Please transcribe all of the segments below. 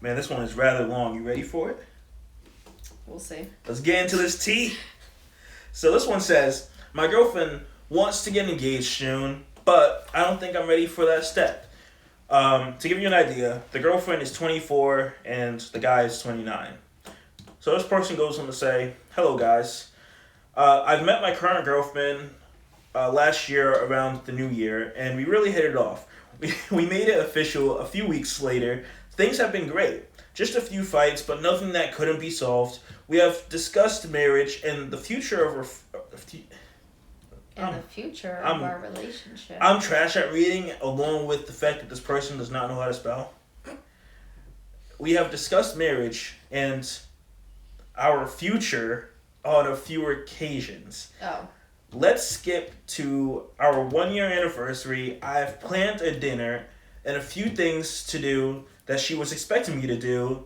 Man, this one is rather long. You ready for it? We'll see. Let's get into this tea. So this one says, my girlfriend wants to get engaged soon, but I don't think I'm ready for that step. To give you an idea, the girlfriend is 24 and the guy is 29. So this person goes on to say, hello guys. I've met my current girlfriend last year around the new year, and we really hit it off. We made it official a few weeks later. Things have been great. Just a few fights, but nothing that couldn't be solved. We have discussed marriage and the future of the future of our relationship. I'm trash at reading, along with the fact that this person does not know how to spell. We have discussed marriage and our future on a few occasions. Oh. Let's skip to our 1-year anniversary. I've planned a dinner and a few things to do that she was expecting me to do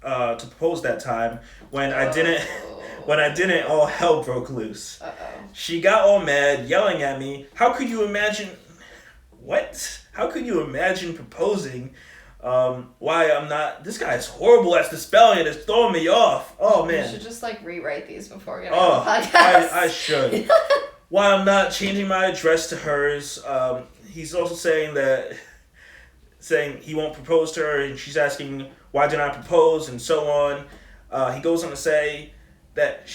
to propose that time when I didn't, all hell broke loose. She got all mad, yelling at me. How could you imagine proposing? Why I'm not? This guy is horrible at the spelling. It's throwing me off. Oh man! You should just rewrite these before getting on the podcast. I should. Why I'm not changing my address to hers? He's also saying he won't propose to her, and she's asking why didn't I propose, and so on. He goes on to say that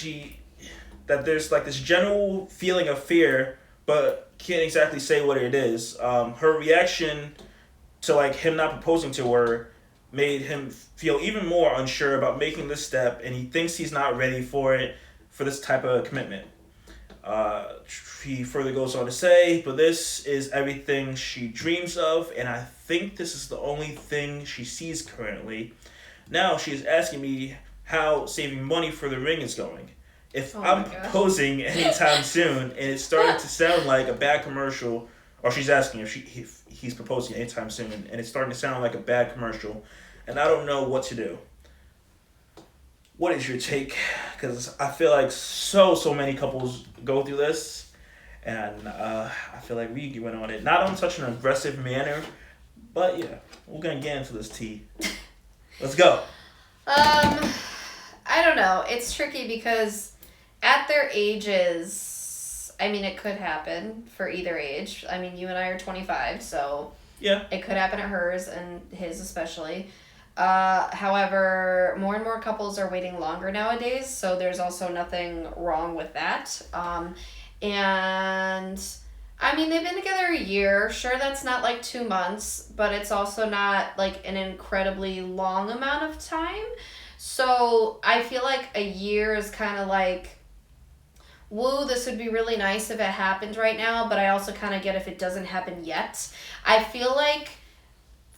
there's this general feeling of fear, but can't exactly say what it is. Her reaction to him not proposing to her made him feel even more unsure about making this step, and he thinks he's not ready for this type of commitment. He further goes on to say, but this is everything she dreams of, and I think this is the only thing she sees currently. Now she is asking me how saving money for the ring is going. If I'm proposing anytime soon, and it's starting to sound like a bad commercial, or she's asking if he's proposing anytime soon, and it's starting to sound like a bad commercial, and I don't know what to do. What is your take? Because I feel like so many couples go through this, and I feel like we went on it, not on such an aggressive manner, but yeah, we're going to get into this tea. Let's go. I don't know. It's tricky because at their ages, I mean, it could happen for either age. I mean, you and I are 25, so yeah, it could happen at hers and his especially. However, more and more couples are waiting longer nowadays, so there's also nothing wrong with that. And I mean, they've been together a year. Sure, that's not 2 months, but it's also not an incredibly long amount of time. So I feel like a year is kind of woo, this would be really nice if it happened right now, but I also kind of get if it doesn't happen yet. I feel like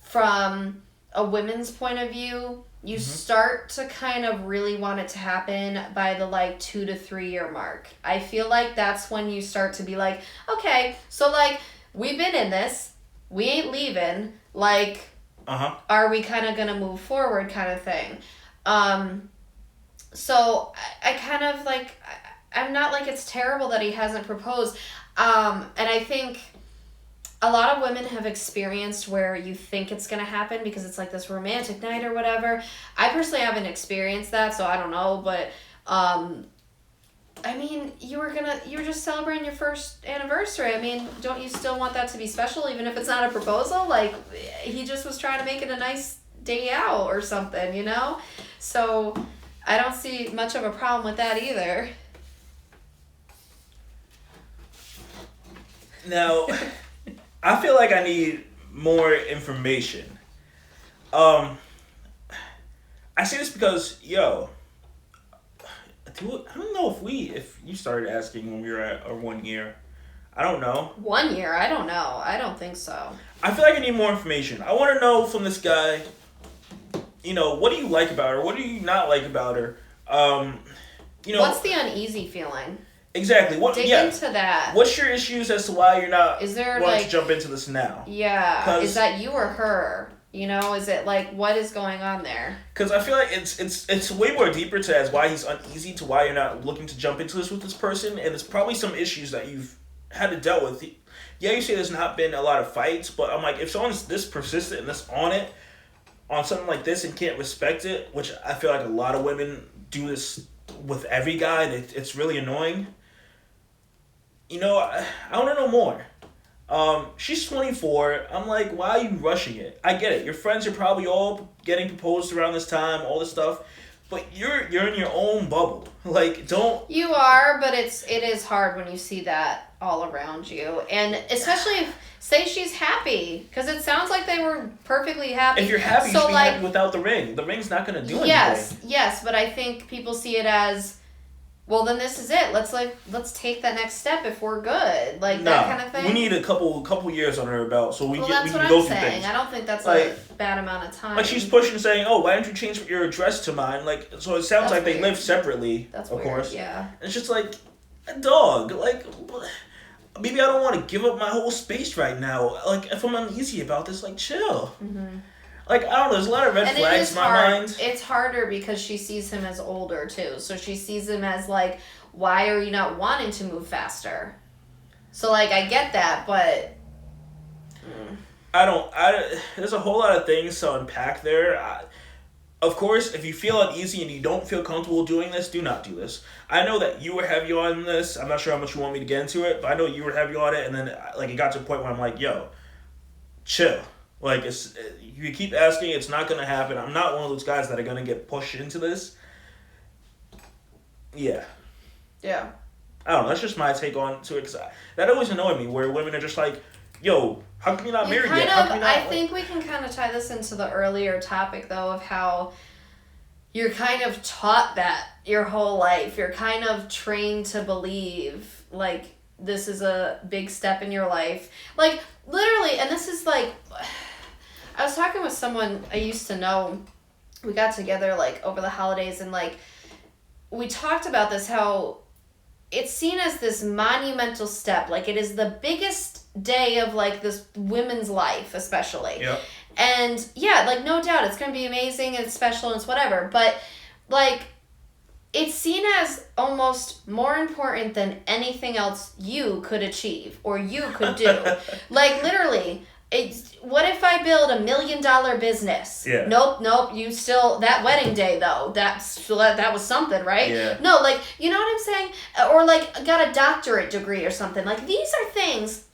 from a women's point of view, you start to kind of really want it to happen by the 2 to 3 year mark. I feel like that's when you start to be okay, so we've been in this, we ain't leaving, are we kind of gonna move forward kind of thing. So I kind of I'm not it's terrible that he hasn't proposed. And I think a lot of women have experienced where you think it's going to happen because it's this romantic night or whatever. I personally haven't experienced that, so I don't know, but I mean, you were just celebrating your first anniversary. I mean, don't you still want that to be special even if it's not a proposal? He just was trying to make it a nice day out or something, you know? So I don't see much of a problem with that either. Now, I feel like I need more information. I say this because, I don't know if you started asking when we were at our 1 year. I don't know. 1 year? I don't know. I don't think so. I feel like I need more information. I want to know from this guy, what do you like about her? What do you not like about her? What's the uneasy feeling? Exactly. Dig into that. What's your issues as to why you're not wanting to jump into this now? Yeah. Is that you or her? Is it what is going on there? Because I feel like it's way more deeper to as why he's uneasy to why you're not looking to jump into this with this person, and it's probably some issues that you've had to deal with. Yeah, you say there's not been a lot of fights, but I'm if someone's this persistent and this on it, on something like this and can't respect it, which I feel like a lot of women do this with every guy, and it's really annoying. I want to know more. She's 24. I'm like, why are you rushing it? I get it. Your friends are probably all getting proposed around this time, all this stuff. But you're in your own bubble. Like, don't... You are, but it is hard when you see that all around you. And especially if, say she's happy. Because it sounds like they were perfectly happy. If you're happy, you should be happy without the ring. The ring's not going to do anything. Yes, but I think people see it as... Well, then this is it. Let's take that next step if we're good, that kind of thing. We need a couple years on her belt so we can go through things. I don't think that's a bad amount of time. Like she's pushing, saying, "Oh, why don't you change your address to mine?" Like, so it sounds like they live separately. That's of weird, course. Yeah. It's just like a dog. Like, maybe I don't want to give up my whole space right now. Like, if I'm uneasy about this, like, chill. Mm-hmm. Like, I don't know, there's a lot of red flags in my mind. It's harder because she sees him as older, too. So she sees him as, like, why are you not wanting to move faster? So, like, I get that, but... There's a whole lot of things to unpack there. Of course, if you feel uneasy and you don't feel comfortable doing this, do not do this. I know that you were heavy on this. I'm not sure how much you want me to get into it, but I know you were heavy on it, and then, like, it got to a point where I'm like, yo, chill. Like, you keep asking, it's not going to happen. I'm not one of those guys that are going to get pushed into this. Yeah. Yeah. I don't know. That's just my take on to it. Cause that always annoyed me, where women are just like, yo, how come you're not married yet? I think we can kind of tie this into the earlier topic, though, of how you're kind of taught that your whole life. You're kind of trained to believe, like, this is a big step in your life. Like, literally, and this is, like... I was talking with someone I used to know. We got together, like, over the holidays, and, like, we talked about this, how it's seen as this monumental step. Like, it is the biggest day of, like, this women's life, especially. Yep. And, yeah, like, no doubt, it's going to be amazing, and it's special, and it's whatever. But, like, it's seen as almost more important than anything else you could achieve or you could do. Like, literally... What if I build $1 million business? Yeah. Nope. You still, that wedding day though, that was something, right? Yeah. No, like, you know what I'm saying? Or like, got a doctorate degree or something. Like, these are things,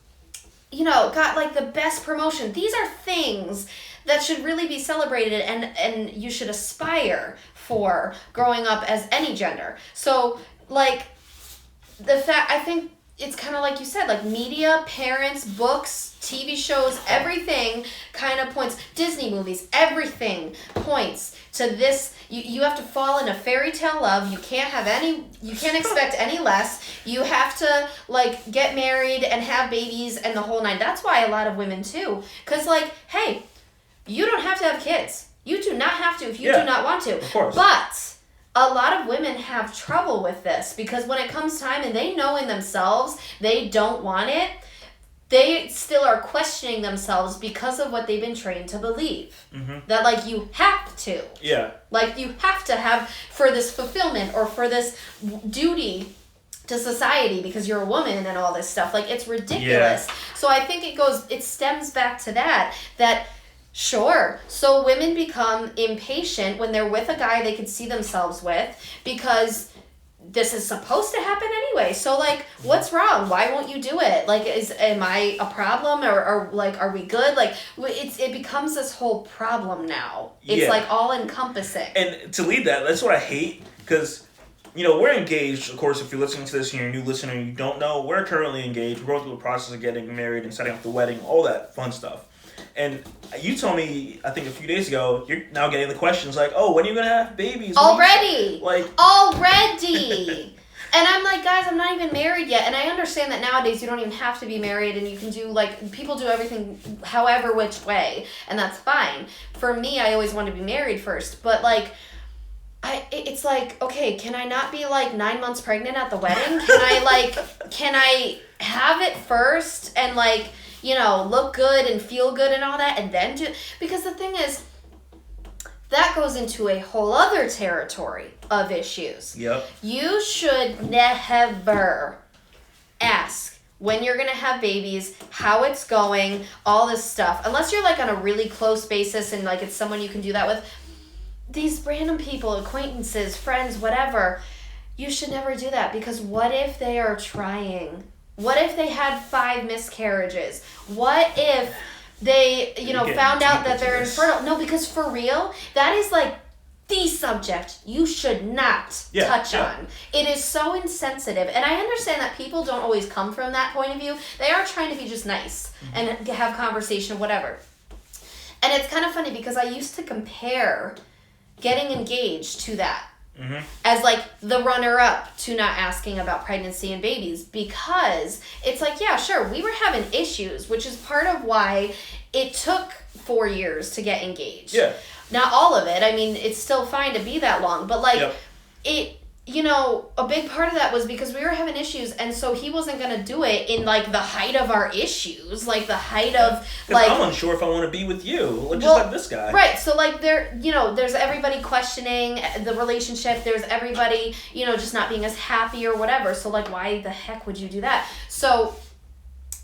got like the best promotion. These are things that should really be celebrated and you should aspire for growing up as any gender. So, like, I think, it's kind of like you said, like media, parents, books, TV shows, everything kind of points, Disney movies, everything points to this. You have to fall in a fairy tale love. You can't expect any less. You have to, like, get married and have babies and the whole nine. That's why a lot of women too. Because, like, hey, you don't have to have kids. You do not have to if you do not want to. Of course. But... a lot of women have trouble with this because when it comes time and they know in themselves they don't want it, they still are questioning themselves because of what they've been trained to believe. Mm-hmm. That, like, you have to. Yeah. Like, you have to have for this fulfillment or for this duty to society because you're a woman and all this stuff. Like, it's ridiculous. Yeah. So I think it stems back to that sure. So women become impatient when they're with a guy they could see themselves with because this is supposed to happen anyway. So, like, what's wrong? Why won't you do it? Like, am I a problem or like, are we good? Like, it becomes this whole problem now. It's like all encompassing. And to lead that's what I hate because, we're engaged. Of course, if you're listening to this and you're a new listener and you don't know, we're currently engaged. We're going through the process of getting married and setting up the wedding, all that fun stuff. And you told me, I think a few days ago, you're now getting the questions like, oh, when are you going to have babies? Already! Already! And I'm like, guys, I'm not even married yet. And I understand that nowadays you don't even have to be married and you can do, like, people do everything however which way. And that's fine. For me, I always want to be married first. But, like, it's like, okay, can I not be, like, 9 months pregnant at the wedding? Can I have it first and, like... look good and feel good and all that, and then because the thing is, that goes into a whole other territory of issues. Yep. You should never ask when you're going to have babies, how it's going, all this stuff. Unless you're, like, on a really close basis and, like, it's someone you can do that with. These random people, acquaintances, friends, whatever, you should never do that, because what if they are trying? What if they had 5 miscarriages? What if they, found out that they're infertile? No, because for real, that is, like, the subject you should not touch on. It is so insensitive. And I understand that people don't always come from that point of view. They are trying to be just nice and have conversation, whatever. And it's kind of funny because I used to compare getting engaged to that as like the runner-up to not asking about pregnancy and babies, because it's like, yeah, sure, we were having issues, which is part of why it took 4 years to get engaged. Yeah. Not all of it. I mean, it's still fine to be that long, but like it, a big part of that was because we were having issues, and so he wasn't going to do it in like the height of our issues, like the height of like, I'm unsure if I want to be with you, just like this guy. Right. So like there's everybody questioning the relationship. There's everybody, just not being as happy or whatever. So like, why the heck would you do that? So,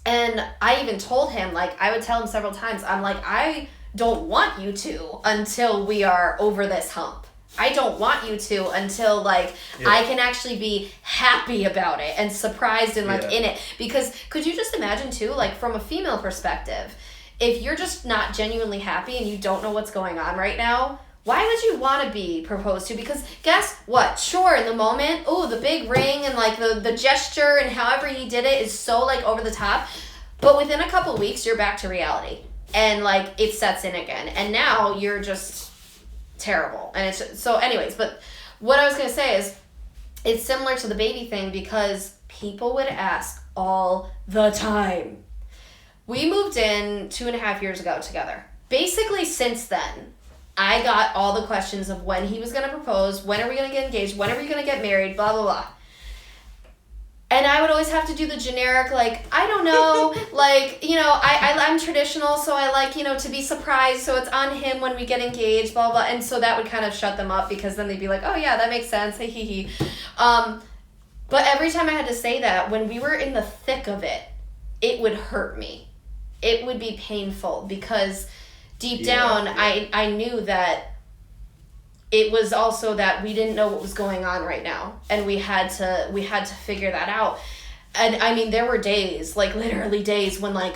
and I even told him, like, I would tell him several times, I'm like, I don't want you to until we are over this hump. I don't want you to until, like, I can actually be happy about it and surprised and, like, in it. Because could you just imagine, too, like, from a female perspective, if you're just not genuinely happy and you don't know what's going on right now, why would you want to be proposed to? Because guess what? Sure, in the moment, the big ring and, like, the gesture and however he did it is so, like, over the top. But within a couple weeks, you're back to reality. And, like, it sets in again. And now you're just terrible. And it's just, so anyways, but what I was going to say is it's similar to the baby thing, because people would ask all the time. We moved in 2.5 years ago together. Basically, since then, I got all the questions of when he was going to propose, when are we going to get engaged, when are we going to get married, blah, blah, blah. And I would always have to do the generic, like, I don't know, like, I'm traditional, so I like, to be surprised, so it's on him when we get engaged, blah, blah, and so that would kind of shut them up, because then they'd be like, oh, yeah, that makes sense, hee, hee, hee. But every time I had to say that, when we were in the thick of it, it would hurt me. It would be painful, because deep down, I knew that it was also that we didn't know what was going on right now, and we had to figure that out. And I mean, there were days, like literally days, when like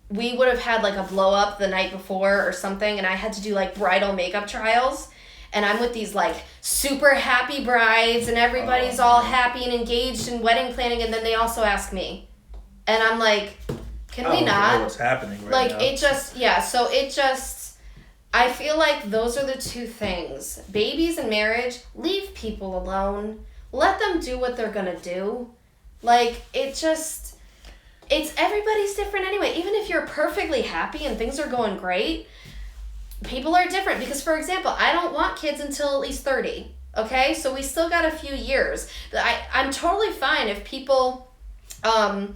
we would have had like a blow up the night before or something, and I had to do like bridal makeup trials, and I'm with these like super happy brides, and everybody's all happy and engaged and wedding planning, and then they also ask me, and I'm like, can we not? I don't know what's happening right now. It just I feel like those are the two things. Babies and marriage, leave people alone. Let them do what they're gonna do. Like, it's everybody's different anyway. Even if you're perfectly happy and things are going great, people are different. Because, for example, I don't want kids until at least 30. Okay? So we still got a few years. I'm totally fine if people, want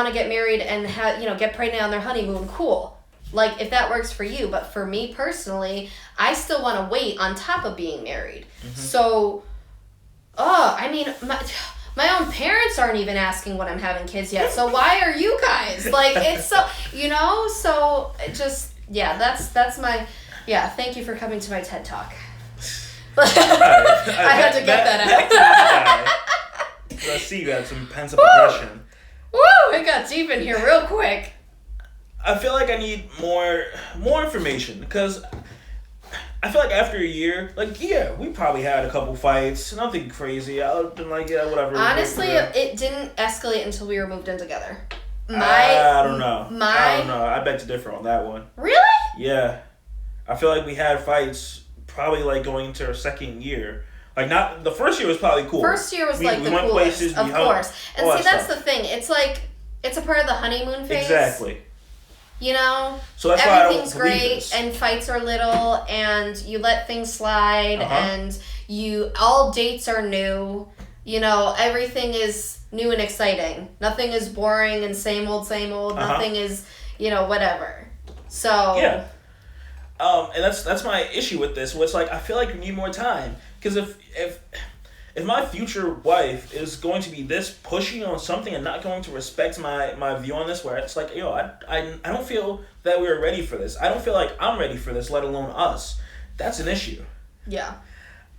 to get married and get pregnant on their honeymoon. Cool. Like, if that works for you. But for me personally, I still want to wait on top of being married. Mm-hmm. So, my own parents aren't even asking when I'm having kids yet. So why are you guys? Like, it's so, so it just, that's my, thank you for coming to my TED Talk. I had to get that out. I see you had some pensive aggression. Woo! It got deep in here real quick. I feel like I need more information, because I feel like after a year, we probably had a couple fights, nothing crazy. I've been like, whatever. Honestly, it didn't escalate until we were moved in together. I don't know. I beg to differ on that one. Really? Yeah. I feel like we had fights probably going into our second year. Not the first year was probably cool. First year was the went coolest, places, of course. And see, that's the thing. It's it's a part of the honeymoon phase. Exactly. So that's everything's why I don't great, and fights are little, and you let things slide, and all dates are new. Everything is new and exciting. Nothing is boring and same old. Nothing is, whatever. So yeah. And that's my issue with this. Was I feel like we need more time, because if if my future wife is going to be this pushy on something and not going to respect my view on this, where it's like, I don't feel that we're ready for this. I don't feel like I'm ready for this, let alone us. That's an issue. Yeah.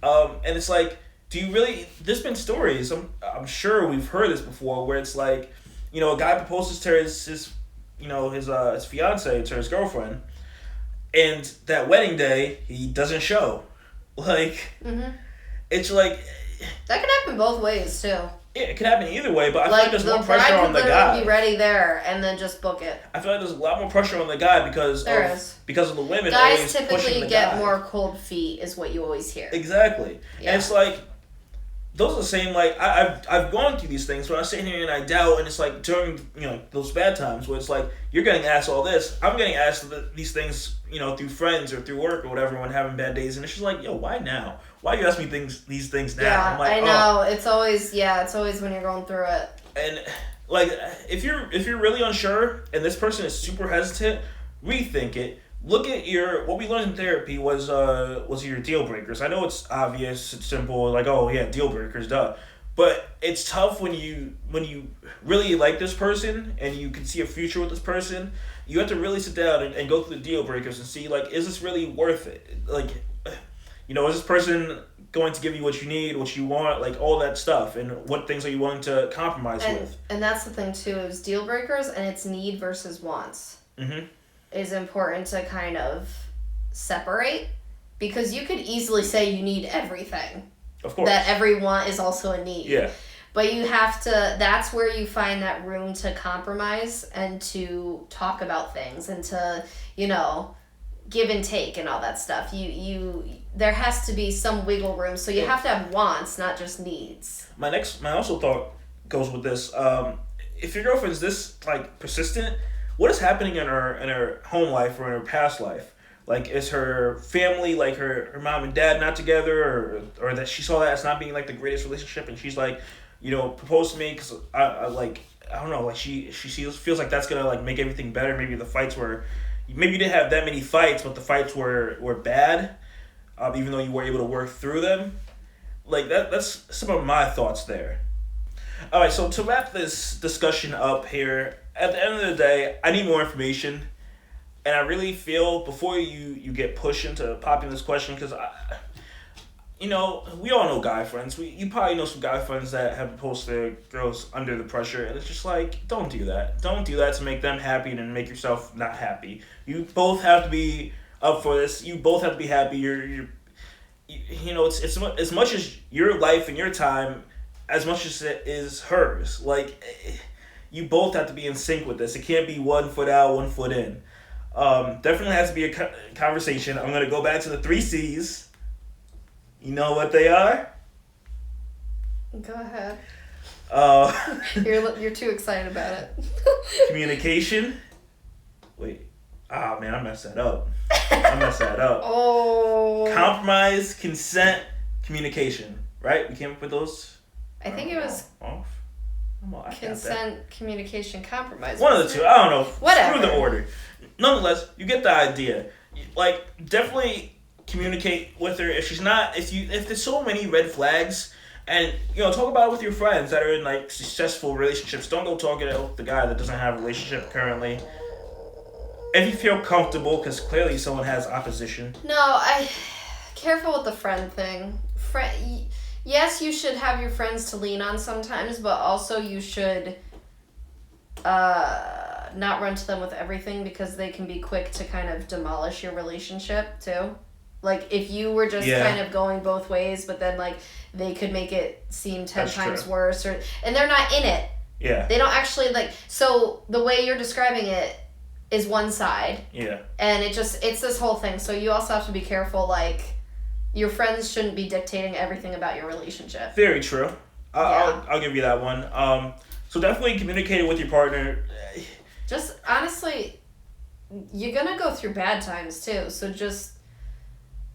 And it's like, do you really? There's been stories. I'm sure we've heard this before, where it's like, a guy proposes to his fiance, to his girlfriend, and that wedding day he doesn't show. Like, it's like that can happen both ways too. Yeah, it could happen either way, but I feel like there's more pressure on the guy. The bride could be ready there and then just book it. I feel like there's a lot more pressure on the guy because of the women. Guys typically get more cold feet, is what you always hear. Exactly, and it's like those are the same. Like I've gone through these things when I sit here and I doubt, and it's like during those bad times where it's like you're getting asked all this, I'm getting asked these things through friends or through work or whatever when having bad days, and it's just like, why now? Why you ask me these things now? Yeah, I'm like, I know. It's always when you're going through it. And like if you're really unsure and this person is super hesitant, rethink it. Look at what we learned in therapy was your deal breakers. I know it's obvious, it's simple, like, oh yeah, deal breakers, duh. But it's tough when you really like this person and you can see a future with this person. You have to really sit down and go through the deal breakers and see, like, is this really worth it? Like, is this person going to give you what you need, what you want, like all that stuff, and what things are you willing to compromise with? And that's the thing too, is deal breakers and it's need versus wants. Is important to kind of separate, because you could easily say you need everything. Of course. That every want is also a need. Yeah. But you have to, that's where you find that room to compromise and to talk about things and to, give and take and all that stuff. There has to be some wiggle room, so you have to have wants, not just needs. My also thought goes with this. If your girlfriend's this like persistent, what is happening in her home life or in her past life? Like, is her family, like her mom and dad, not together, or that she saw that as not being like the greatest relationship, and she's like, propose to me because I don't know, like she feels like that's gonna like make everything better. Maybe the fights were. Maybe you didn't have that many fights, but the fights were bad, even though you were able to work through them. Like, that's some of my thoughts there. All right, so to wrap this discussion up here, at the end of the day, I need more information. And I really feel, before you get pushed into popping this question, because we all know guy friends. You probably know some guy friends that have proposed to their girls under the pressure, and it's just like, don't do that. Don't do that to make them happy and then make yourself not happy. You both have to be up for this. You both have to be happy. It's as much as your life and your time, as much as it is hers. Like, you both have to be in sync with this. It can't be 1 foot out, 1 foot in. Definitely has to be a conversation. I'm gonna go back to the 3 C's. You know what they are? Go ahead. You're you're too excited about it. Communication. Wait. Man, I messed that up. Oh. Compromise, consent, communication. Right? We came up with those? I think it was consent, communication, compromise. One of the two. I don't know. Whatever. Screw the order. Nonetheless, you get the idea. Like, definitely communicate with her. If there's so many red flags, and talk about it with your friends that are in like successful relationships. Don't go talking to the guy that doesn't have a relationship currently. If you feel comfortable, because clearly someone has opposition. No, careful with the friend thing. Yes, you should have your friends to lean on sometimes, but also you should not run to them with everything, because they can be quick to kind of demolish your relationship too. Like, if you were just kind of going both ways, but then like they could make it seem 10 times worse, and they're not in it. Yeah. They don't actually so the way you're describing it is one side. Yeah. And it's this whole thing. So you also have to be careful, like, your friends shouldn't be dictating everything about your relationship. Very true. I'll give you that one. So definitely communicating with your partner. Just, honestly, you're going to go through bad times, too. So just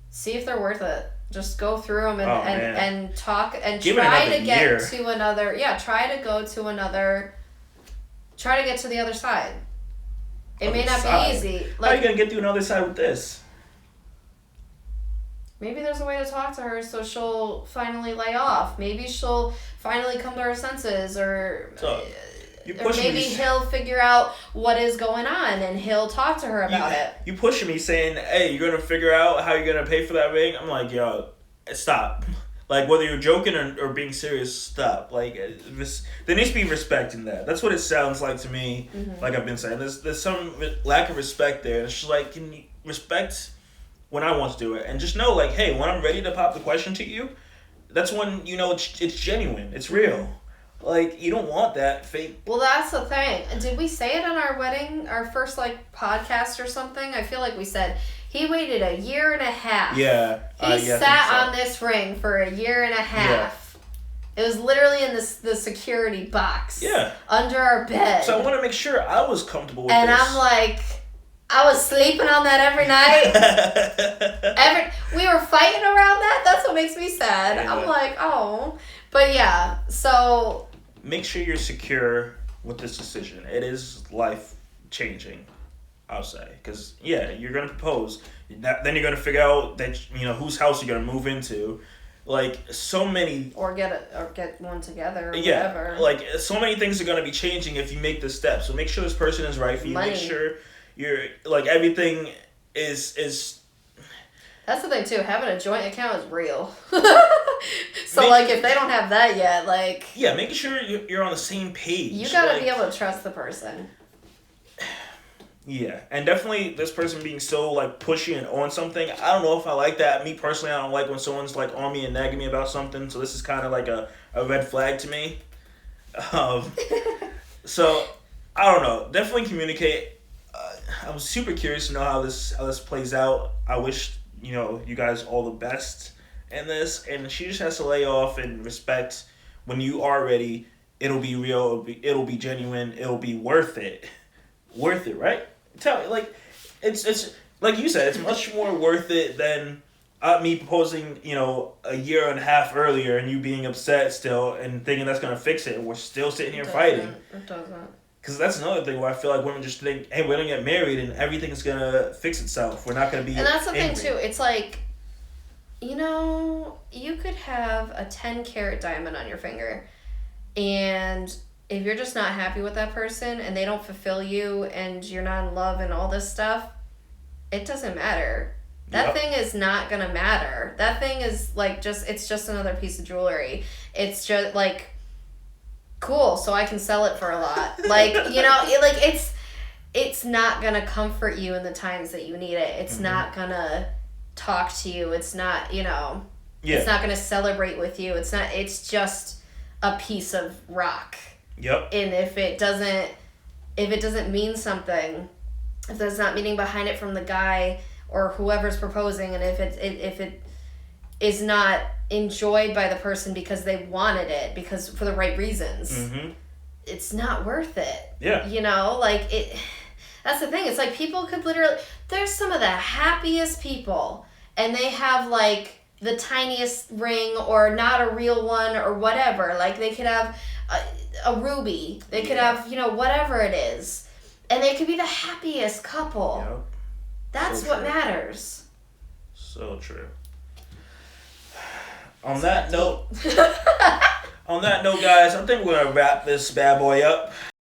see if they're worth it. Just go through them and talk and try to get to another... Yeah, try to get to the other side. It may not be easy. How are you going to get to another side with this? Maybe there's a way to talk to her so she'll finally lay off. Maybe she'll finally come to her senses, or maybe he'll figure out what is going on and he'll talk to her about it. You pushing me saying, hey, you're going to figure out how you're going to pay for that ring? I'm like, yo, stop. Like, whether you're joking or being serious, stop. Like, there needs to be respect in that. That's what it sounds like to me, like I've been saying. There's some lack of respect there. It's just like, can you respect when I want to do it? And just know, like, hey, when I'm ready to pop the question to you, that's when you know it's genuine. It's real. Like, you don't want that fake. Well, that's the thing. Did we say it on our wedding, our first, like, podcast or something? I feel like we said he waited a year and a half. Yeah. He sat on this ring for a year and a half. Yeah. It was literally in the security box. Yeah. Under our bed. So I want to make sure I was comfortable with this. And this. I'm like, I was sleeping on that every night. We were fighting around that. That's what makes me sad. Yeah. I'm like, oh. But yeah, so... Make sure you're secure with this decision. It is life-changing, I'll say. Because, yeah, you're going to propose. Then you're going to figure out that, you know, whose house you're going to move into. Like, so many... Or get one together or whatever. Like, so many things are going to be changing if you make this step. So make sure this person is right for you. Money. Make sure you're... Like, everything is That's the thing, too. Having a joint account is real. So, if they don't have that yet, like... Yeah, making sure you're on the same page. You gotta be able to trust the person. Yeah, and definitely this person being so, pushy and on something, I don't know if I like that. Me, personally, I don't like when someone's, on me and nagging me about something, so this is kind of like a red flag to me. So, I don't know. Definitely communicate. I'm super curious to know how this plays out. I wish... you guys all the best in this, and she just has to lay off and respect. When you are ready, it'll be real, it'll be genuine, it'll be worth it, right? Tell me, it's like you said, it's much more worth it than me proposing, a year and a half earlier, and you being upset still and thinking that's gonna fix it, and we're still sitting here fighting. It doesn't. Because that's another thing where I feel like women just think, hey, we're going to get married and everything's going to fix itself. We're not going to be And that's the angry. thing, too. It's like, you could have a 10-carat diamond on your finger. And if you're just not happy with that person and they don't fulfill you and you're not in love and all this stuff, it doesn't matter. That thing is not going to matter. That thing is, it's just another piece of jewelry. It's just, cool, so I can sell it for a lot. It's not gonna comfort you in the times that you need it. It's not gonna talk to you. It's not, it's not gonna celebrate with you. It's just a piece of rock. Yep. And if it doesn't mean something, if there's not meaning behind it from the guy or whoever's proposing, and if it is not enjoyed by the person because they wanted it, because for the right reasons, it's not worth it. Yeah. That's the thing. It's like people could literally, there's some of the happiest people and they have the tiniest ring or not a real one or whatever. They could have a ruby. They could have, whatever it is. And they could be the happiest couple. Yep. That's so what matters. So true. On that note, guys, I think we're going to wrap this bad boy up.